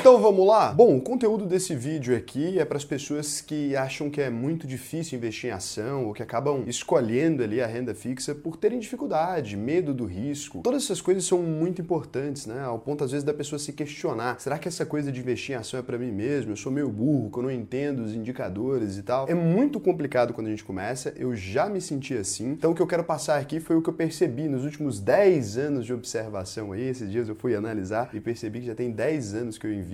Então vamos lá? Bom, o conteúdo desse vídeo aqui é para as pessoas que acham que é muito difícil investir em ação ou que acabam escolhendo ali a renda fixa por terem dificuldade, medo do risco. Todas essas coisas são muito importantes, né? Ao ponto às vezes da pessoa se questionar, será que essa coisa de investir em ação é para mim mesmo? Eu sou meio burro, que eu não entendo os indicadores e tal. É muito complicado quando a gente começa, eu já me senti assim. Então o que eu quero passar aqui foi o que eu percebi nos últimos 10 anos de observação aí. Esses dias eu fui analisar e percebi que já tem 10 anos que eu invisto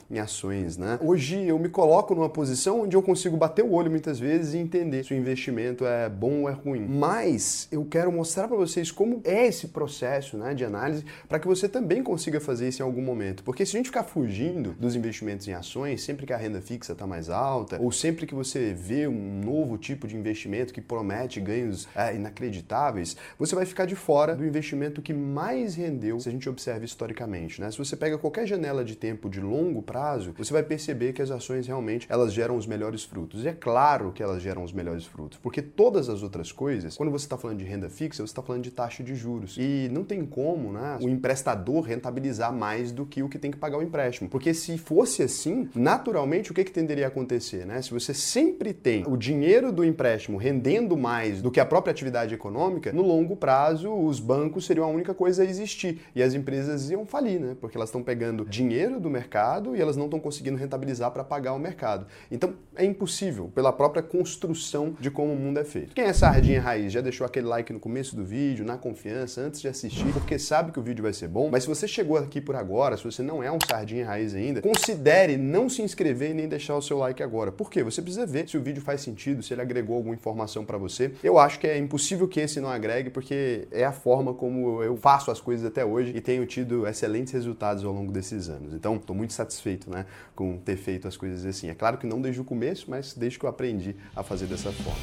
em ações, né? Hoje eu me coloco numa posição onde eu consigo bater o olho muitas vezes e entender se o investimento é bom ou é ruim. Mas eu quero mostrar para vocês como é esse processo, né, de análise para que você também consiga fazer isso em algum momento. Porque se a gente ficar fugindo dos investimentos em ações, sempre que a renda fixa está mais alta, ou sempre que você vê um novo tipo de investimento que promete ganhos inacreditáveis, você vai ficar de fora do investimento que mais rendeu se a gente observa historicamente, né? Se você pega qualquer janela de tempo de longo prazo, você vai perceber que as ações realmente elas geram os melhores frutos. E é claro que elas geram os melhores frutos, porque todas as outras coisas, quando você está falando de renda fixa, você está falando de taxa de juros. E não tem como, né, o emprestador rentabilizar mais do que o que tem que pagar o empréstimo. Porque se fosse assim, naturalmente, o que tenderia a acontecer, né? Se você sempre tem o dinheiro do empréstimo rendendo mais do que a própria atividade econômica, no longo prazo, os bancos seriam a única coisa a existir. E as empresas iam falir, né? Porque elas estão pegando dinheiro do mercado e elas não estão conseguindo rentabilizar para pagar o mercado. Então, é impossível pela própria construção de como o mundo é feito. Quem é sardinha raiz já deixou aquele like no começo do vídeo, na confiança, antes de assistir, porque sabe que o vídeo vai ser bom. Mas se você chegou aqui por agora, se você não é um sardinha raiz ainda, considere não se inscrever e nem deixar o seu like agora. Por quê? Você precisa ver se o vídeo faz sentido, se ele agregou alguma informação para você. Eu acho que é impossível que esse não agregue, porque é a forma como eu faço as coisas até hoje e tenho tido excelentes resultados ao longo desses anos. Então, estou muito satisfeito, né, com ter feito as coisas assim. É claro que não desde o começo, mas desde que eu aprendi a fazer dessa forma.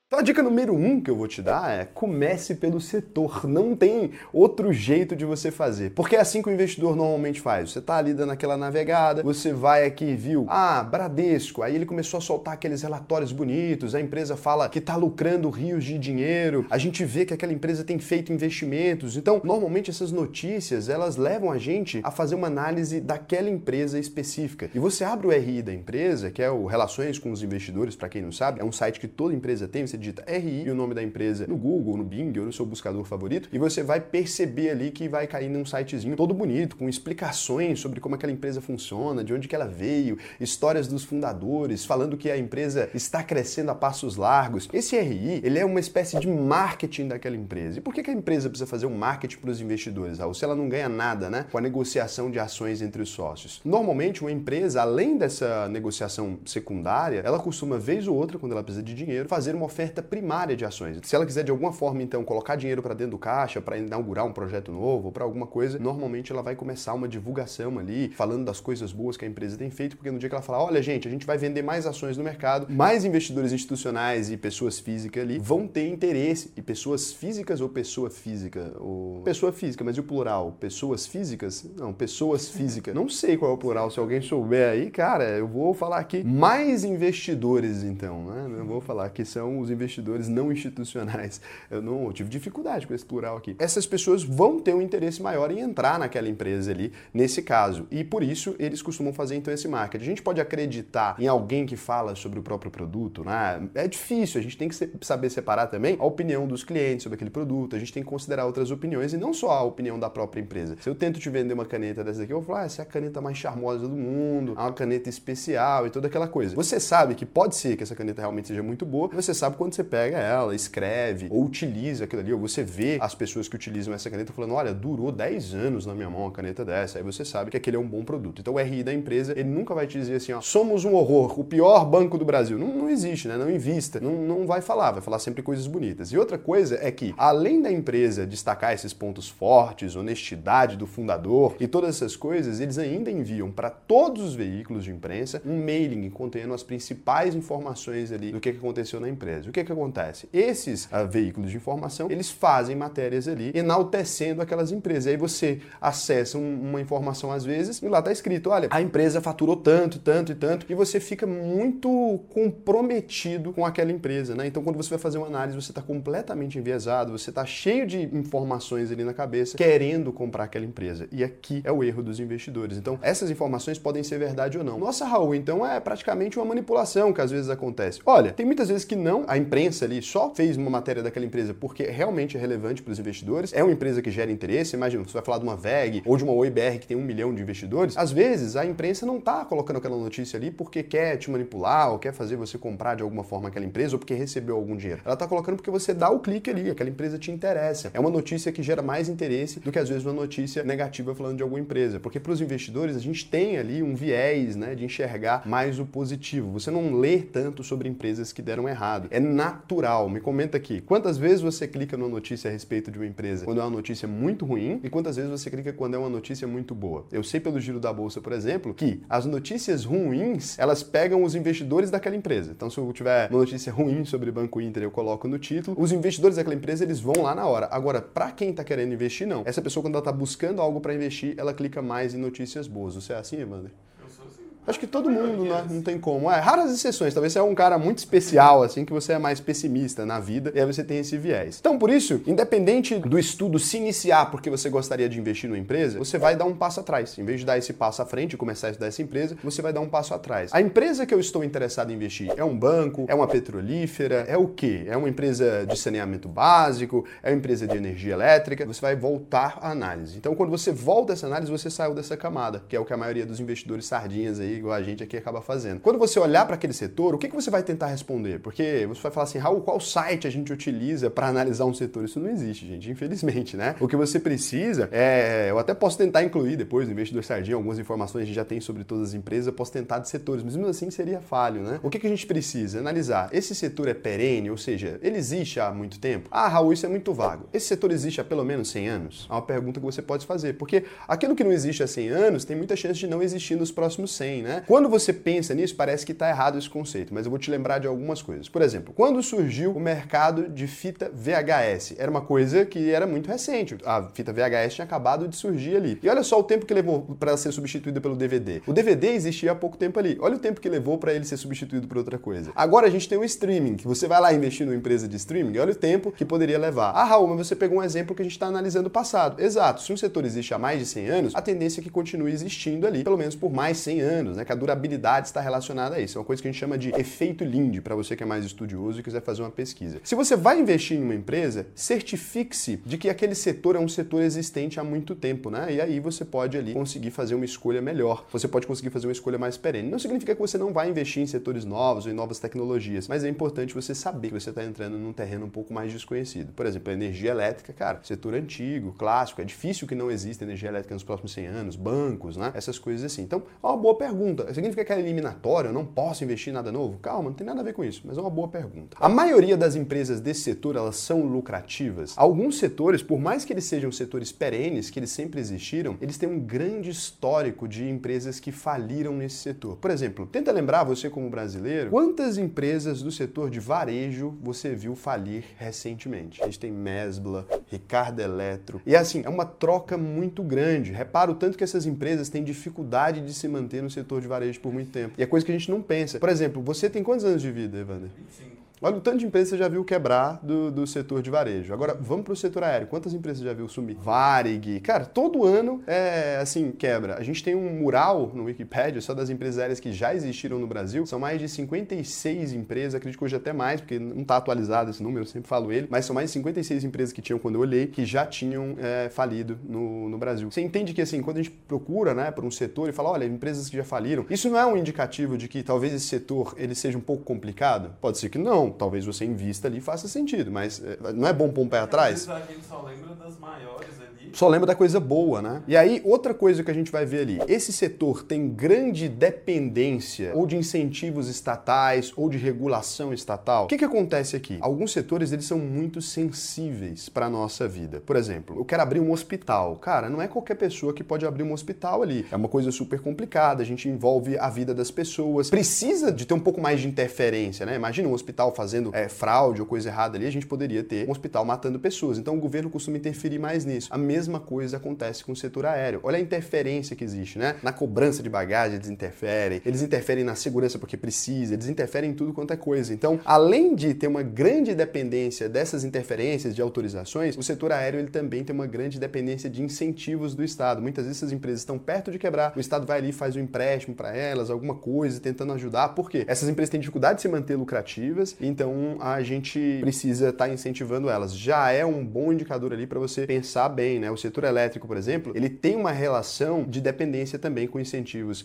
Então a dica número 1 que eu vou te dar é comece pelo setor, não tem outro jeito de você fazer, porque é assim que o investidor normalmente faz, você tá ali dando aquela navegada, você vai aqui, viu, Bradesco, aí ele começou a soltar aqueles relatórios bonitos, a empresa fala que tá lucrando rios de dinheiro, a gente vê que aquela empresa tem feito investimentos, então normalmente essas notícias, elas levam a gente a fazer uma análise daquela empresa específica, e você abre o RI da empresa, que é o Relações com os Investidores, para quem não sabe, é um site que toda empresa tem, você digita RI e o nome da empresa no Google, no Bing ou no seu buscador favorito e você vai perceber ali que vai cair num sitezinho todo bonito, com explicações sobre como aquela empresa funciona, de onde que ela veio, histórias dos fundadores, falando que a empresa está crescendo a passos largos. Esse RI, ele é uma espécie de marketing daquela empresa. E por que a empresa precisa fazer um marketing para os investidores, Raul? Se ela não ganha nada, né, com a negociação de ações entre os sócios. Normalmente, uma empresa, além dessa negociação secundária, ela costuma, vez ou outra, quando ela precisa de dinheiro, fazer uma oferta primária de ações. Se ela quiser de alguma forma então colocar dinheiro para dentro do caixa, para inaugurar um projeto novo, para alguma coisa, normalmente ela vai começar uma divulgação ali, falando das coisas boas que a empresa tem feito, porque no dia que ela falar, olha gente, a gente vai vender mais ações no mercado, mais investidores institucionais e pessoas físicas ali vão ter interesse, e pessoas físicas ou pessoa física? Pessoa física, mas e o plural? Pessoas físicas? Não, pessoas físicas. Não sei qual é o plural, se alguém souber aí, cara, eu vou falar aqui mais investidores então, né? Eu vou falar que são os investidores não institucionais. Eu tive dificuldade com esse plural aqui. Essas pessoas vão ter um interesse maior em entrar naquela empresa ali, nesse caso. E por isso eles costumam fazer então esse marketing. A gente pode acreditar em alguém que fala sobre o próprio produto, né? É difícil, a gente tem que saber separar também a opinião dos clientes sobre aquele produto, a gente tem que considerar outras opiniões e não só a opinião da própria empresa. Se eu tento te vender uma caneta dessa daqui, eu vou falar, essa é a caneta mais charmosa do mundo, é uma caneta especial e toda aquela coisa. Você sabe que pode ser que essa caneta realmente seja muito boa, você sabe quando você pega ela, escreve ou utiliza aquilo ali, ou você vê as pessoas que utilizam essa caneta falando, olha, durou 10 anos na minha mão uma caneta dessa, aí você sabe que aquele é um bom produto. Então o RI da empresa, ele nunca vai te dizer assim, ó, somos um horror, o pior banco do Brasil. Não existe, né? Não invista, não vai falar sempre coisas bonitas. E outra coisa é que, além da empresa destacar esses pontos fortes, honestidade do fundador e todas essas coisas, eles ainda enviam para todos os veículos de imprensa um mailing contendo as principais informações ali do que aconteceu na empresa. O que que acontece? Esses veículos de informação, eles fazem matérias ali, enaltecendo aquelas empresas. Aí você acessa uma informação às vezes e lá está escrito, olha, a empresa faturou tanto, tanto e tanto, e você fica muito comprometido com aquela empresa, né? Então quando você vai fazer uma análise, você está completamente enviesado, você está cheio de informações ali na cabeça, querendo comprar aquela empresa. E aqui é o erro dos investidores. Então essas informações podem ser verdade ou não. Nossa, Raul, então é praticamente uma manipulação que às vezes acontece. Olha, tem muitas vezes que não, a imprensa ali só fez uma matéria daquela empresa porque realmente é relevante para os investidores, é uma empresa que gera interesse, imagina, você vai falar de uma VEG ou de uma OIBR que tem 1 milhão de investidores, às vezes a imprensa não está colocando aquela notícia ali porque quer te manipular ou quer fazer você comprar de alguma forma aquela empresa ou porque recebeu algum dinheiro. Ela está colocando porque você dá o clique ali, aquela empresa te interessa. É uma notícia que gera mais interesse do que às vezes uma notícia negativa falando de alguma empresa, porque para os investidores a gente tem ali um viés, né, de enxergar mais o positivo. Você não lê tanto sobre empresas que deram errado. É natural. Me comenta aqui, quantas vezes você clica numa notícia a respeito de uma empresa quando é uma notícia muito ruim e quantas vezes você clica quando é uma notícia muito boa? Eu sei pelo giro da bolsa, por exemplo, que as notícias ruins, elas pegam os investidores daquela empresa. Então, se eu tiver uma notícia ruim sobre Banco Inter, eu coloco no título, os investidores daquela empresa, eles vão lá na hora. Agora, para quem está querendo investir, não. Essa pessoa, quando ela está buscando algo para investir, ela clica mais em notícias boas. Você é assim, Evander? Acho que todo mundo, né? Não tem como. Raras exceções. Talvez você é um cara muito especial, assim, que você é mais pessimista na vida e aí você tem esse viés. Então, por isso, independente do estudo se iniciar porque você gostaria de investir numa empresa, você vai dar um passo atrás. Em vez de dar esse passo à frente e começar a estudar essa empresa, você vai dar um passo atrás. A empresa que eu estou interessado em investir é um banco? É uma petrolífera? É o quê? É uma empresa de saneamento básico? É uma empresa de energia elétrica? Você vai voltar à análise. Então, quando você volta a essa análise, você saiu dessa camada, que é o que a maioria dos investidores sardinhas aí, igual a gente aqui, acaba fazendo. Quando você olhar para aquele setor, o que você vai tentar responder? Porque você vai falar assim, Raul, qual site a gente utiliza para analisar um setor? Isso não existe, gente, infelizmente, né? O que você precisa eu até posso tentar incluir depois no Investidor Sardinha algumas informações que a gente já tem sobre todas as empresas, eu posso tentar de setores, mas mesmo assim seria falho, né? O que a gente precisa? Analisar. Esse setor é perene, ou seja, ele existe há muito tempo? Ah, Raul, isso é muito vago. Esse setor existe há pelo menos 100 anos? É uma pergunta que você pode fazer, porque aquilo que não existe há 100 anos tem muita chance de não existir nos próximos 100, né? Quando você pensa nisso, parece que está errado esse conceito, mas eu vou te lembrar de algumas coisas. Por exemplo, quando surgiu o mercado de fita VHS, era uma coisa que era muito recente. A fita VHS tinha acabado de surgir ali. E olha só o tempo que levou para ser substituído pelo DVD. O DVD existia há pouco tempo ali. Olha o tempo que levou para ele ser substituído por outra coisa. Agora a gente tem o streaming, que você vai lá investir numa empresa de streaming, olha o tempo que poderia levar. Ah, Raul, mas você pegou um exemplo que a gente está analisando o passado. Exato. Se um setor existe há mais de 100 anos, a tendência é que continue existindo ali, pelo menos por mais 100 anos, né? Que a durabilidade está relacionada a isso. É uma coisa que a gente chama de efeito Linde, para você que é mais estudioso e quiser fazer uma pesquisa. Se você vai investir em uma empresa, certifique-se de que aquele setor é um setor existente há muito tempo, né? E aí você pode ali conseguir fazer uma escolha melhor. Você pode conseguir fazer uma escolha mais perene. Não significa que você não vai investir em setores novos ou em novas tecnologias, mas é importante você saber que você está entrando num terreno um pouco mais desconhecido. Por exemplo, a energia elétrica, cara, setor antigo, clássico, é difícil que não exista energia elétrica nos próximos 100 anos, bancos, né? Essas coisas assim. Então, é uma boa pergunta. Significa que é eliminatória, eu não posso investir em nada novo? Calma, não tem nada a ver com isso, mas é uma boa pergunta. A maioria das empresas desse setor, elas são lucrativas. Alguns setores, por mais que eles sejam setores perenes, que eles sempre existiram, eles têm um grande histórico de empresas que faliram nesse setor. Por exemplo, tenta lembrar, você como brasileiro, quantas empresas do setor de varejo você viu falir recentemente? A gente tem Mesbla, Ricardo Eletro, e assim, é uma troca muito grande. Repara o tanto que essas empresas têm dificuldade de se manter no setor de varejo por muito tempo. E é coisa que a gente não pensa. Por exemplo, você tem quantos anos de vida, Evander? 25. Olha o tanto de empresas que você já viu quebrar do setor de varejo. Agora, vamos para o setor aéreo. Quantas empresas você já viu sumir? Varig. Cara, todo ano quebra. A gente tem um mural no Wikipedia só das empresas aéreas que já existiram no Brasil. São mais de 56 empresas, acredito que hoje até mais, porque não está atualizado esse número, eu sempre falo ele, mas são mais de 56 empresas que tinham, quando eu olhei, que já tinham falido no Brasil. Você entende que, assim, quando a gente procura, né, por um setor e fala, olha, empresas que já faliram, isso não é um indicativo de que talvez esse setor ele seja um pouco complicado? Pode ser que não. Talvez você invista ali e faça sentido, mas não é bom pôr um pé atrás? A gente só lembra das maiores ali. Só lembra da coisa boa, né? E aí, outra coisa que a gente vai ver ali, esse setor tem grande dependência ou de incentivos estatais ou de regulação estatal. O que acontece aqui? Alguns setores, eles são muito sensíveis para a nossa vida. Por exemplo, eu quero abrir um hospital. Cara, não é qualquer pessoa que pode abrir um hospital ali. É uma coisa super complicada, a gente envolve a vida das pessoas. Precisa de ter um pouco mais de interferência, né? Imagina um hospital fazendo fraude ou coisa errada ali, a gente poderia ter um hospital matando pessoas. Então o governo costuma interferir mais nisso. A mesma coisa acontece com o setor aéreo. Olha a interferência que existe, né? Na cobrança de bagagem eles interferem na segurança porque precisa, eles interferem em tudo quanto é coisa. Então, além de ter uma grande dependência dessas interferências de autorizações, o setor aéreo ele também tem uma grande dependência de incentivos do Estado. Muitas vezes essas empresas estão perto de quebrar, o Estado vai ali e faz um empréstimo para elas, alguma coisa, tentando ajudar. Por quê? Essas empresas têm dificuldade de se manter lucrativas, então a gente precisa estar incentivando elas. Já é um bom indicador ali para você pensar bem, né? O setor elétrico, por exemplo, ele tem uma relação de dependência também com incentivos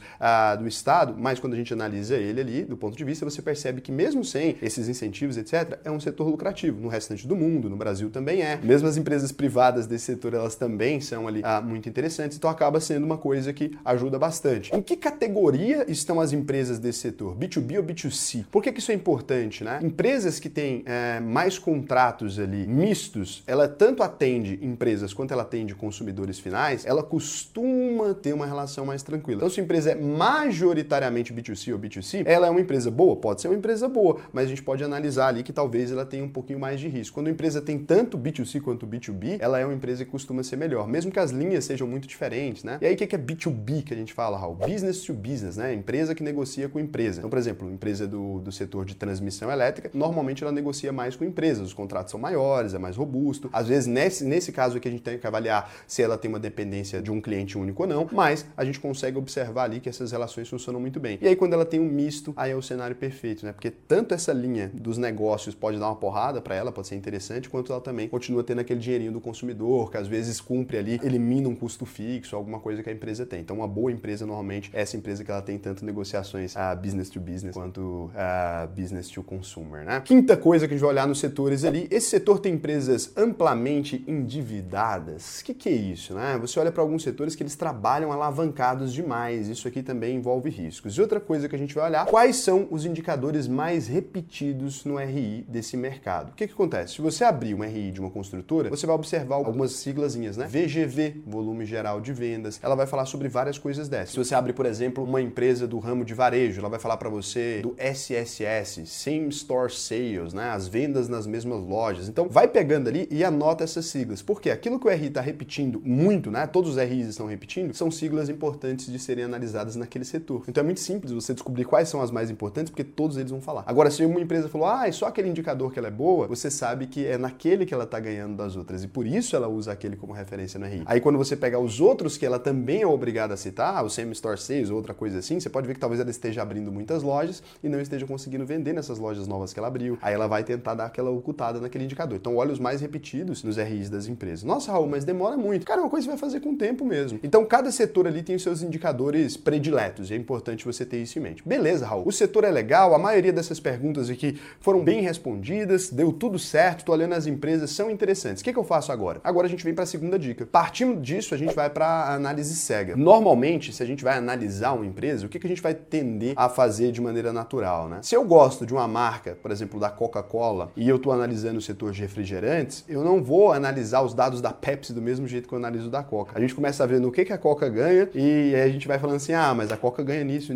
do Estado, mas quando a gente analisa ele ali, do ponto de vista, você percebe que mesmo sem esses incentivos, etc., é um setor lucrativo. No restante do mundo, no Brasil também é. Mesmo as empresas privadas desse setor, elas também são ali muito interessantes, então acaba sendo uma coisa que ajuda bastante. Em que categoria estão as empresas desse setor? B2B ou B2C? Por que isso é importante, né? Empresas que têm mais contratos ali mistos, ela tanto atende empresas quanto ela atende consumidores finais, ela costuma ter uma relação mais tranquila. Então, se a empresa é majoritariamente B2C ou B2C, ela é uma empresa boa? Pode ser uma empresa boa, mas a gente pode analisar ali que talvez ela tenha um pouquinho mais de risco. Quando a empresa tem tanto B2C quanto B2B, ela é uma empresa que costuma ser melhor, mesmo que as linhas sejam muito diferentes, né? E aí, o que é B2B que a gente fala, Raul? Business to business, né? Empresa que negocia com empresa. Então, por exemplo, empresa do setor de transmissão elétrica, normalmente ela negocia mais com empresas, os contratos são maiores, é mais robusto. Às vezes, nesse caso aqui, a gente tem que avaliar se ela tem uma dependência de um cliente único ou não, mas a gente consegue observar ali que essas relações funcionam muito bem. E aí, quando ela tem um misto, aí é o cenário perfeito, né? Porque tanto essa linha dos negócios pode dar uma porrada para ela, pode ser interessante, quanto ela também continua tendo aquele dinheirinho do consumidor, que às vezes cumpre ali, elimina um custo fixo, alguma coisa que a empresa tem. Então, uma boa empresa, normalmente, é essa empresa que ela tem tanto negociações business to business, quanto business to consumer, né? Quinta coisa que a gente vai olhar nos setores ali, esse setor tem empresas amplamente endividadas. O que é isso, né? Você olha para alguns setores que eles trabalham alavancados demais, isso aqui também envolve riscos. E outra coisa que a gente vai olhar, quais são os indicadores mais repetidos no RI desse mercado? O que acontece? Se você abrir um RI de uma construtora, você vai observar algumas siglazinhas, né? VGV, volume geral de vendas, ela vai falar sobre várias coisas dessas. Se você abre, por exemplo, uma empresa do ramo de varejo, ela vai falar para você do SSS, Same Store Sales, né? As vendas nas mesmas lojas. Então, vai pegando ali e anota essas siglas. Por quê? Aquilo que o RI está repetindo muito, né? Todos os RIs estão repetindo, são siglas importantes de serem analisadas naquele setor. Então, é muito simples você descobrir quais são as mais importantes, porque todos eles vão falar. Agora, se uma empresa falou, é só aquele indicador que ela é boa, você sabe que é naquele que ela está ganhando das outras, e por isso ela usa aquele como referência no RI. Aí, quando você pegar os outros que ela também é obrigada a citar, o Same Store Sales ou outra coisa assim, você pode ver que talvez ela esteja abrindo muitas lojas e não esteja conseguindo vender nessas lojas novas que ela abriu. Aí ela vai tentar dar aquela ocultada naquele indicador. Então, olha os mais repetidos nos RIs das empresas. Nossa, Raul, mas demora muito. Cara, é uma coisa que você vai fazer com o tempo mesmo. Então, cada setor ali tem os seus indicadores prediletos e é importante você ter isso em mente. Beleza, Raul, o setor é legal, a maioria dessas perguntas aqui foram bem respondidas, deu tudo certo, tô olhando as empresas, são interessantes. O que eu faço agora? Agora a gente vem para a segunda dica. Partindo disso, a gente vai para a análise cega. Normalmente, se a gente vai analisar uma empresa, o que a gente vai tender a fazer de maneira natural, né? Se eu gosto de uma marca, por exemplo, da Coca-Cola, e eu tô analisando o setor de refrigerantes, eu não vou analisar os dados da Pepsi do mesmo jeito que eu analiso da Coca. A gente começa a ver no que a Coca ganha e aí a gente vai falando assim, mas a Coca ganha nisso,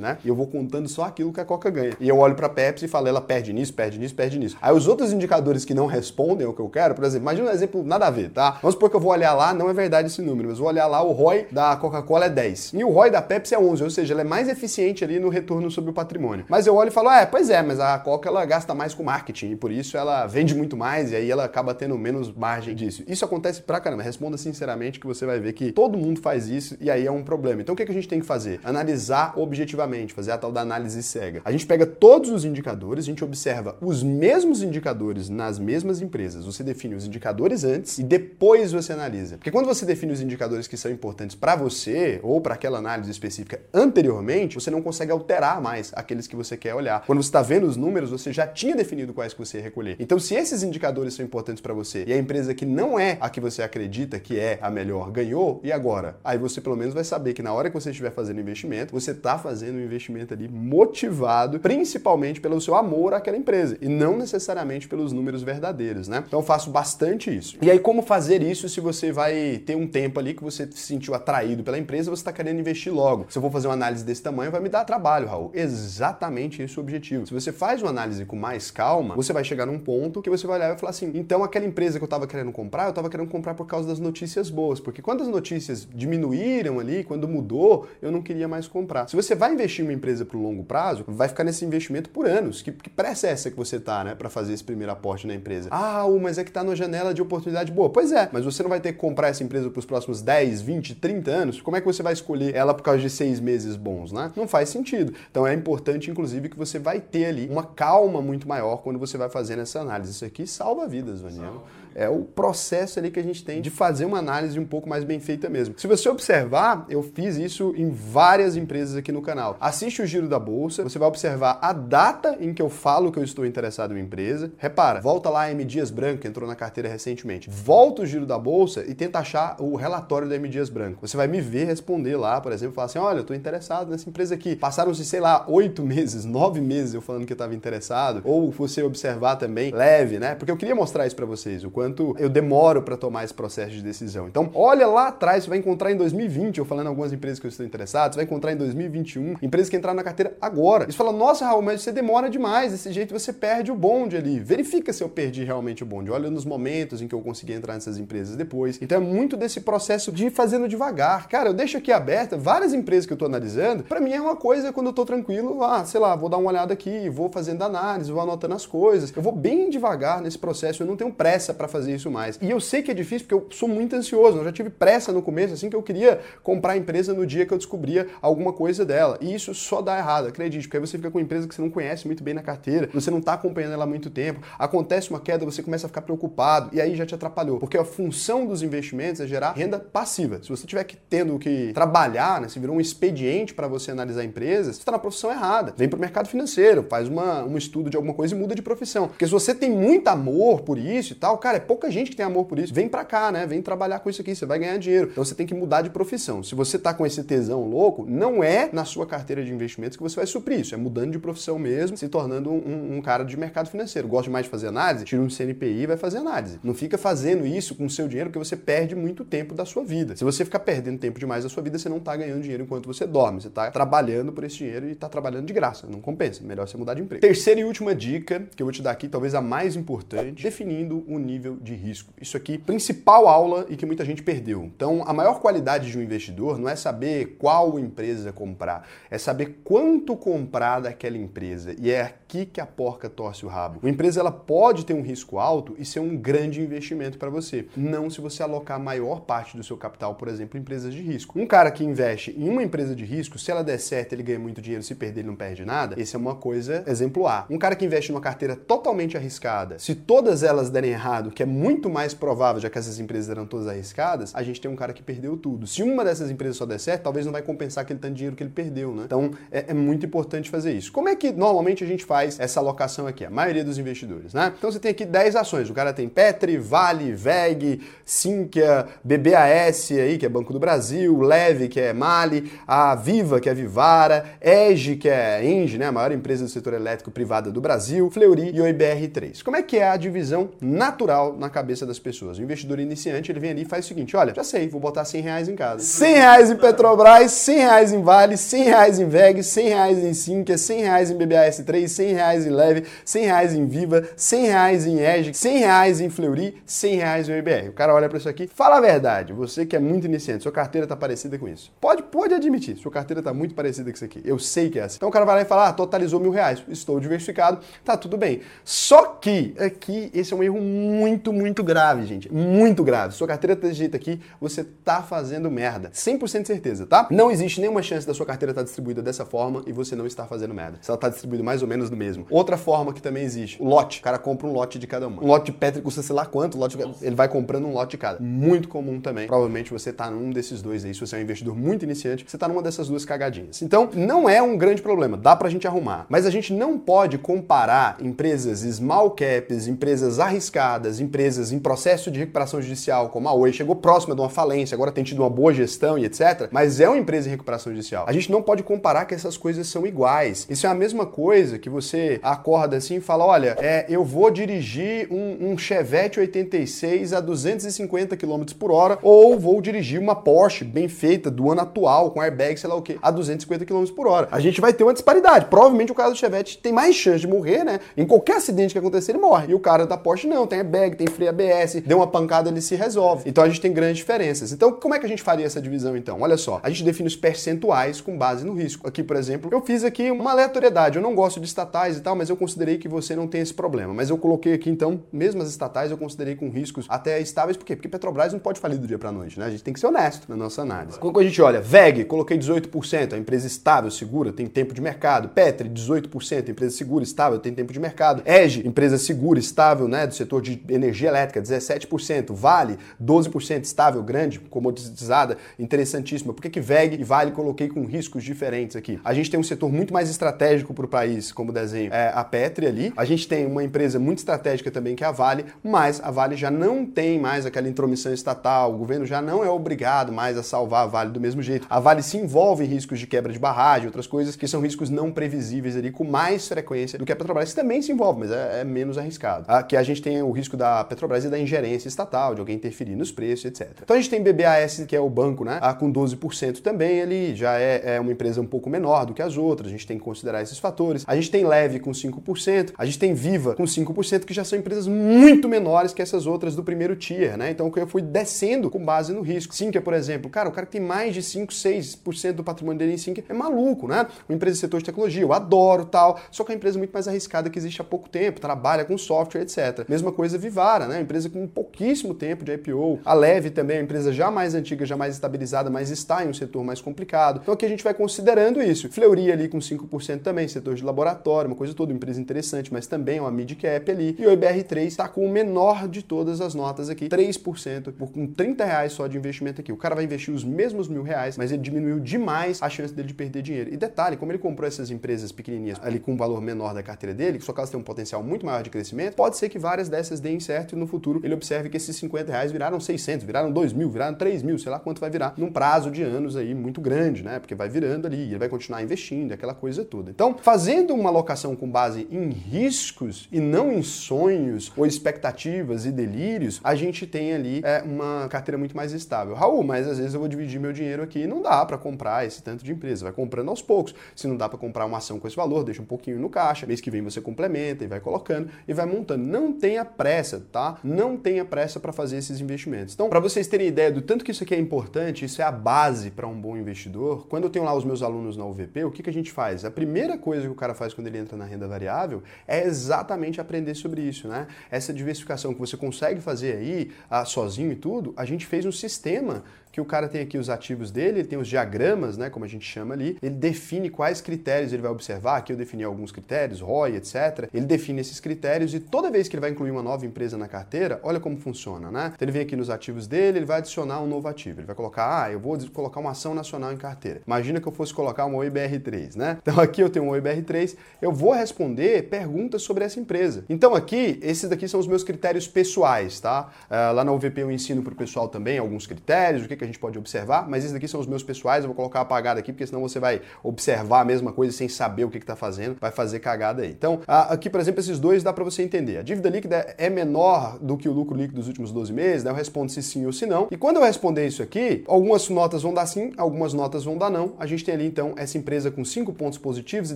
né? E eu vou contando só aquilo que a Coca ganha. E eu olho pra Pepsi e falo, ela perde nisso, perde nisso, perde nisso. Aí os outros indicadores que não respondem ao que eu quero, por exemplo, imagina um exemplo nada a ver, tá? Vamos supor que eu vou olhar lá, não é verdade esse número, mas vou olhar lá, o ROI da Coca-Cola é 10. E o ROI da Pepsi é 11, ou seja, ela é mais eficiente ali no retorno sobre o patrimônio. Mas eu olho e falo, pois é, mas a Coca ela gasta mais com marketing e por isso ela vende muito mais e aí ela acaba tendo menos margem disso. Isso acontece pra caramba. Responda sinceramente que você vai ver que todo mundo faz isso e aí é um problema. Então o que a gente tem que fazer? Analisar objetivamente, fazer a tal da análise cega. A gente pega todos os indicadores, a gente observa os mesmos indicadores nas mesmas empresas. Você define os indicadores antes e depois você analisa. Porque quando você define os indicadores que são importantes para você ou para aquela análise específica anteriormente, você não consegue alterar mais aqueles que você quer olhar. Quando você está vendo os números, você já tinha definido quais que você ia recolher. Então, se esses indicadores são importantes para você e a empresa que não é a que você acredita que é a melhor ganhou, e agora? Aí você pelo menos vai saber que na hora que você estiver fazendo investimento, você está fazendo um investimento ali motivado principalmente pelo seu amor àquela empresa e não necessariamente pelos números verdadeiros, né? Então eu faço bastante isso. E aí como fazer isso se você vai ter um tempo ali que você se sentiu atraído pela empresa, você está querendo investir logo. Se eu vou fazer uma análise desse tamanho, vai me dar trabalho, Raul. Exatamente esse é o objetivo. Se você faz faz uma análise com mais calma, você vai chegar num ponto que você vai olhar e vai falar assim, então aquela empresa que eu estava querendo comprar, eu estava querendo comprar por causa das notícias boas, porque quando as notícias diminuíram ali, quando mudou, eu não queria mais comprar. Se você vai investir em uma empresa pro longo prazo, vai ficar nesse investimento por anos. Que pressa é essa que você tá, né, para fazer esse primeiro aporte na empresa? Ah, mas é que tá numa janela de oportunidade boa. Pois é, mas você não vai ter que comprar essa empresa pros próximos 10, 20, 30 anos? Como é que você vai escolher ela por causa de 6 meses bons, né? Não faz sentido. Então é importante, inclusive, que você vai ter ali uma calma muito maior quando você vai fazendo essa análise. Isso aqui salva vidas, Daniel. É o processo ali que a gente tem de fazer uma análise um pouco mais bem feita mesmo. Se você observar, eu fiz isso em várias empresas aqui no canal. Assiste o Giro da Bolsa, você vai observar a data em que eu falo que eu estou interessado em uma empresa. Repara, volta lá a M. Dias Branco, que entrou na carteira recentemente. Volta o Giro da Bolsa e tenta achar o relatório da M. Dias Branco. Você vai me ver responder lá, por exemplo, falar assim, olha, eu estou interessado nessa empresa aqui. Passaram-se, sei lá, 8 meses, 9 meses eu falando que eu estava interessado. Ou você observar também, leve, né? Porque eu queria mostrar isso para vocês, o quanto eu demoro para tomar esse processo de decisão. Então, olha lá atrás, você vai encontrar em 2020, eu falando em algumas empresas que eu estou interessado, você vai encontrar em 2021, empresas que entraram na carteira agora. E você fala, nossa, Raul, mas você demora demais, desse jeito você perde o bonde ali. Verifica se eu perdi realmente o bonde. Olha nos momentos em que eu consegui entrar nessas empresas depois. Então, é muito desse processo de ir fazendo devagar. Cara, eu deixo aqui aberta várias empresas que eu estou analisando. Para mim é uma coisa quando eu estou tranquilo, sei lá, vou dar uma olhada aqui, vou fazendo análise, vou anotando as coisas. Eu vou bem devagar nesse processo, eu não tenho pressa para fazer isso mais. E eu sei que é difícil porque eu sou muito ansioso, eu já tive pressa no começo, assim que eu queria comprar a empresa no dia que eu descobria alguma coisa dela. E isso só dá errado, acredite, porque aí você fica com uma empresa que você não conhece muito bem na carteira, você não está acompanhando ela há muito tempo, acontece uma queda, você começa a ficar preocupado e aí já te atrapalhou. Porque a função dos investimentos é gerar renda passiva. Se você tiver tendo que trabalhar, né, se virou um expediente para você analisar empresas, você está na profissão errada. Vem para o mercado financeiro, faz um estudo de alguma coisa e muda de profissão. Porque se você tem muito amor por isso e tal, cara, é pouca gente que tem amor por isso. Vem pra cá, né? Vem trabalhar com isso aqui, você vai ganhar dinheiro. Então você tem que mudar de profissão. Se você tá com esse tesão louco, não é na sua carteira de investimentos que você vai suprir isso. É mudando de profissão mesmo, se tornando um cara de mercado financeiro. Gosta mais de fazer análise? Tira um CNPI e vai fazer análise. Não fica fazendo isso com o seu dinheiro porque você perde muito tempo da sua vida. Se você ficar perdendo tempo demais da sua vida, você não tá ganhando dinheiro enquanto você dorme. Você tá trabalhando por esse dinheiro e tá trabalhando de graça. Não compensa. Melhor você mudar de emprego. Terceira e última dica que eu vou te dar aqui, talvez a mais importante, definindo o nível de risco. Isso aqui, principal aula e que muita gente perdeu. Então, a maior qualidade de um investidor não é saber qual empresa comprar, é saber quanto comprar daquela empresa. E é aqui que a porca torce o rabo. Uma empresa ela pode ter um risco alto e ser um grande investimento para você. Não se você alocar a maior parte do seu capital, por exemplo, em empresas de risco. Um cara que investe em uma empresa de risco, se ela der certo, ele ganha muito dinheiro, se perder, ele não perde nada. Essa é uma coisa exemplar. Um cara que investe numa carteira totalmente arriscada, se todas elas derem errado, que é muito mais provável, já que essas empresas eram todas arriscadas, a gente tem um cara que perdeu tudo. Se uma dessas empresas só der certo, talvez não vai compensar aquele tanto de dinheiro que ele perdeu, né? Então, é muito importante fazer isso. Como é que normalmente a gente faz essa alocação aqui? A maioria dos investidores, né? Então, você tem aqui 10 ações. O cara tem Petri, Vale, VEG, Sinqia, BBAS aí, que é Banco do Brasil, Leve, que é Mali, a Viva, que é Vivara, EGE, que é ENGIE, né? A maior empresa do setor elétrico privada do Brasil, Fleury e o IBR3. Como é que é a divisão natural na cabeça das pessoas? O investidor iniciante, ele vem ali e faz o seguinte, olha, já sei, vou botar R$100 em casa. R$100 em Petrobras, R$100 em Vale, R$100 em VEG, R$100 em Sinqia, R$100 em BBAS3, R$100 em Leve, R$100 em Viva, R$100 em EGE, R$100 em Fleury, R$100 em IBR. O cara olha para isso aqui, fala a verdade, você que é muito iniciante, sua carteira tá parecida com isso. Pode admitir, sua carteira tá muito parecida com isso aqui. Eu sei que é assim. Então o cara vai lá e fala, totalizou R$1.000, estou diversificado, tá tudo bem. Só que aqui, esse é um erro muito, muito grave, gente. Muito grave. Sua carteira tá desse jeito aqui, você tá fazendo merda. 100% de certeza, tá? Não existe nenhuma chance da sua carteira estar distribuída dessa forma e você não está fazendo merda. Se ela tá distribuída mais ou menos do mesmo. Outra forma que também existe, o lote. O cara compra um lote de cada uma. Um lote de Petri custa sei lá quanto, ele vai comprando um lote de cada. Muito comum também. Provavelmente você tá num desses dois aí. Se você é um investidor muito iniciante, você tá numa dessas duas cagadinhas. Então, não é um grande problema. Dá pra gente arrumar. Mas a gente não pode comparar empresas small caps, empresas arriscadas, empresas em processo de recuperação judicial, como a Oi, chegou próxima de uma falência, agora tem tido uma boa gestão e etc. Mas é uma empresa em recuperação judicial. A gente não pode comparar que essas coisas são iguais. Isso é a mesma coisa que você acorda assim e fala, olha, eu vou dirigir um Chevette 86 a 250 km por hora ou vou dirigir uma Porsche bem feita do ano atual manual, com airbag, sei lá o quê, a 250 km por hora. A gente vai ter uma disparidade. Provavelmente o cara do Chevette tem mais chance de morrer, né? Em qualquer acidente que acontecer, ele morre. E o cara da Porsche não, tem airbag, tem freio ABS, deu uma pancada, ele se resolve. Então a gente tem grandes diferenças. Então como é que a gente faria essa divisão então? Olha só, a gente define os percentuais com base no risco. Aqui, por exemplo, eu fiz aqui uma aleatoriedade. Eu não gosto de estatais e tal, mas eu considerei que você não tem esse problema. Mas eu coloquei aqui então, mesmo as estatais, eu considerei com riscos até estáveis. Por quê? Porque Petrobras não pode falir do dia pra noite, né? A gente tem que ser honesto na nossa análise. Quando a gente olha, VEG, coloquei 18%, a empresa estável, segura, tem tempo de mercado. Petri, 18%, empresa segura, estável, tem tempo de mercado. EGE, empresa segura, estável, né, do setor de energia elétrica, 17%. Vale, 12%, estável, grande, comoditizada, interessantíssima. Por que VEG e Vale coloquei com riscos diferentes aqui? A gente tem um setor muito mais estratégico para o país, como desenho, a Petri ali. A gente tem uma empresa muito estratégica também, que é a Vale, mas a Vale já não tem mais aquela intromissão estatal, o governo já não é obrigado mais a salvar a Vale do mesmo jeito. A Vale se envolve em riscos de quebra de barragem, outras coisas que são riscos não previsíveis ali, com mais frequência do que a Petrobras, que também se envolve, mas é menos arriscado. Aqui a gente tem o risco da Petrobras e da ingerência estatal, de alguém interferir nos preços, etc. Então a gente tem BBAS, que é o banco, né, com 12% também, ele já é uma empresa um pouco menor do que as outras, a gente tem que considerar esses fatores. A gente tem Leve com 5%, a gente tem Viva com 5%, que já são empresas muito menores que essas outras do primeiro tier, né? Então eu fui descendo com base no risco. Sinqia, por exemplo, cara, o cara que tem mais de 5, 6% do patrimônio dele em Sinqia é maluco, né? Uma empresa do setor de tecnologia, eu adoro tal, só que é uma empresa muito mais arriscada que existe há pouco tempo, trabalha com software, etc. Mesma coisa Vivara, né? Uma empresa com pouquíssimo tempo de IPO. A Leve também é uma empresa já mais antiga, já mais estabilizada, mas está em um setor mais complicado. Então aqui a gente vai considerando isso. Fleury ali com 5% também, setor de laboratório, uma coisa toda, empresa interessante, mas também é uma mid-cap ali. E o IBR3 está com o menor de todas as notas aqui, 3%, com R$30 só de investimento aqui. O cara vai investir os mesmos R$1.000, mas ele diminuiu demais a chance dele de perder dinheiro. E detalhe, como ele comprou essas empresas pequenininhas ali com um valor menor da carteira dele, que só caso tem um potencial muito maior de crescimento, pode ser que várias dessas deem certo e no futuro ele observe que esses R$50 viraram 600, viraram 2.000, viraram 3.000, sei lá quanto vai virar, num prazo de anos aí muito grande, né? Porque vai virando ali, ele vai continuar investindo, aquela coisa toda. Então, fazendo uma alocação com base em riscos e não em sonhos ou expectativas e delírios, a gente tem ali uma carteira muito mais estável. Raul, mas às vezes eu vou dividir meu dinheiro aqui e não dá para comprar esse tanto de empresa. Vai comprando aos poucos. Se não dá para comprar uma ação com esse valor, deixa um pouquinho no caixa. Mês que vem você complementa e vai colocando e vai montando. Não tenha pressa, tá? Não tenha pressa para fazer esses investimentos. Então, para vocês terem ideia do tanto que isso aqui é importante, isso é a base para um bom investidor, quando eu tenho lá os meus alunos na UVP, o que a gente faz? A primeira coisa que o cara faz quando ele entra na renda variável é exatamente aprender sobre isso, né? Essa diversificação que você consegue fazer aí, sozinho e tudo, a gente fez um sistema que o cara tem aqui os ativos dele, ele tem os diagramas, né, como a gente chama ali, ele define quais critérios ele vai observar, aqui eu defini alguns critérios, ROI, etc. Ele define esses critérios e toda vez que ele vai incluir uma nova empresa na carteira, olha como funciona, né? Então ele vem aqui nos ativos dele, ele vai adicionar um novo ativo, ele vai colocar, eu vou colocar uma ação nacional em carteira. Imagina que eu fosse colocar uma OIBR3, né? Então aqui eu tenho um OIBR3, eu vou responder perguntas sobre essa empresa. Então aqui, esses daqui são os meus critérios pessoais, tá? Lá na UVP eu ensino pro pessoal também alguns critérios, o que a gente pode observar, mas esses daqui são os meus pessoais, eu vou colocar apagado aqui, porque senão você vai observar a mesma coisa sem saber o que está fazendo, vai fazer cagada aí. Então, aqui, por exemplo, esses dois dá para você entender. A dívida líquida é menor do que o lucro líquido dos últimos 12 meses, né? Eu respondo se sim ou se não. E quando eu responder isso aqui, algumas notas vão dar sim, algumas notas vão dar não. A gente tem ali, então, essa empresa com 5 pontos positivos e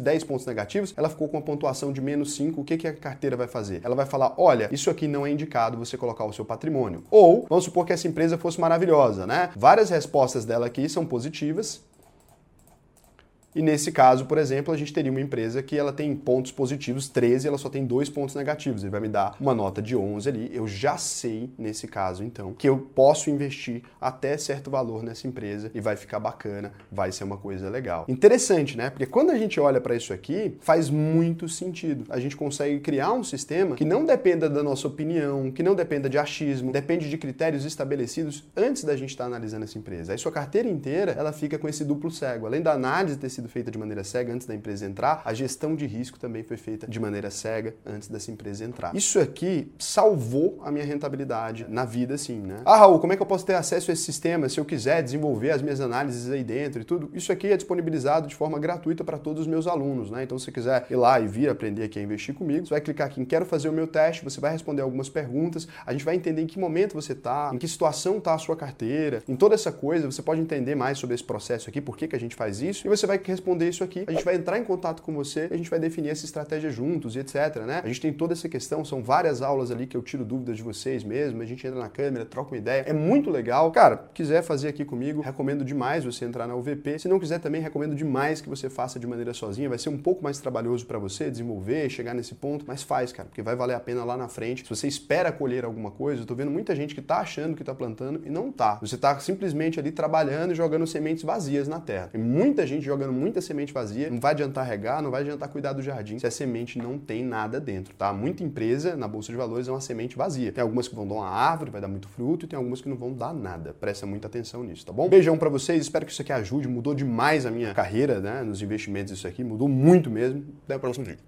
10 pontos negativos, ela ficou com uma pontuação de -5. O que a carteira vai fazer? Ela vai falar, olha, isso aqui não é indicado você colocar o seu patrimônio. Ou, vamos supor que essa empresa fosse maravilhosa, né? Várias respostas dela aqui são positivas. E nesse caso, por exemplo, a gente teria uma empresa que ela tem pontos positivos 13 e ela só tem 2 pontos negativos. Ele vai me dar uma nota de 11 ali. Eu já sei, nesse caso, então, que eu posso investir até certo valor nessa empresa e vai ficar bacana, vai ser uma coisa legal. Interessante, né? Porque quando a gente olha para isso aqui, faz muito sentido. A gente consegue criar um sistema que não dependa da nossa opinião, que não dependa de achismo, depende de critérios estabelecidos antes da gente estar analisando essa empresa. Aí sua carteira inteira, ela fica com esse duplo cego. Além da análise ter sido sido feita de maneira cega antes da empresa entrar, a gestão de risco também foi feita de maneira cega antes dessa empresa entrar. Isso aqui salvou a minha rentabilidade na vida, sim, né? Ah, Raul, como é que eu posso ter acesso a esse sistema se eu quiser desenvolver as minhas análises aí dentro e tudo? Isso aqui é disponibilizado de forma gratuita para todos os meus alunos, né? Então, se você quiser ir lá e vir aprender aqui a investir comigo, você vai clicar aqui em Quero fazer o meu teste, você vai responder algumas perguntas, a gente vai entender em que momento você está, em que situação está a sua carteira, em toda essa coisa, você pode entender mais sobre esse processo aqui, por que a gente faz isso, e você vai responder isso aqui, a gente vai entrar em contato com você, a gente vai definir essa estratégia juntos e etc, né? A gente tem toda essa questão, são várias aulas ali que eu tiro dúvidas de vocês mesmo, a gente entra na câmera, troca uma ideia, é muito legal. Cara, quiser fazer aqui comigo, recomendo demais você entrar na UVP. Se não quiser também, recomendo demais que você faça de maneira sozinha, vai ser um pouco mais trabalhoso para você desenvolver, chegar nesse ponto, mas faz, cara, porque vai valer a pena lá na frente. Se você espera colher alguma coisa, eu tô vendo muita gente que tá achando que tá plantando e não tá. Você tá simplesmente ali trabalhando e jogando sementes vazias na terra. Tem muita gente jogando muita semente vazia, não vai adiantar regar, não vai adiantar cuidar do jardim se a semente não tem nada dentro, tá? Muita empresa na Bolsa de Valores é uma semente vazia. Tem algumas que vão dar uma árvore, vai dar muito fruto, e tem algumas que não vão dar nada. Presta muita atenção nisso, tá bom? Beijão pra vocês, espero que isso aqui ajude, mudou demais a minha carreira, né, nos investimentos isso aqui, mudou muito mesmo. Até o próximo vídeo.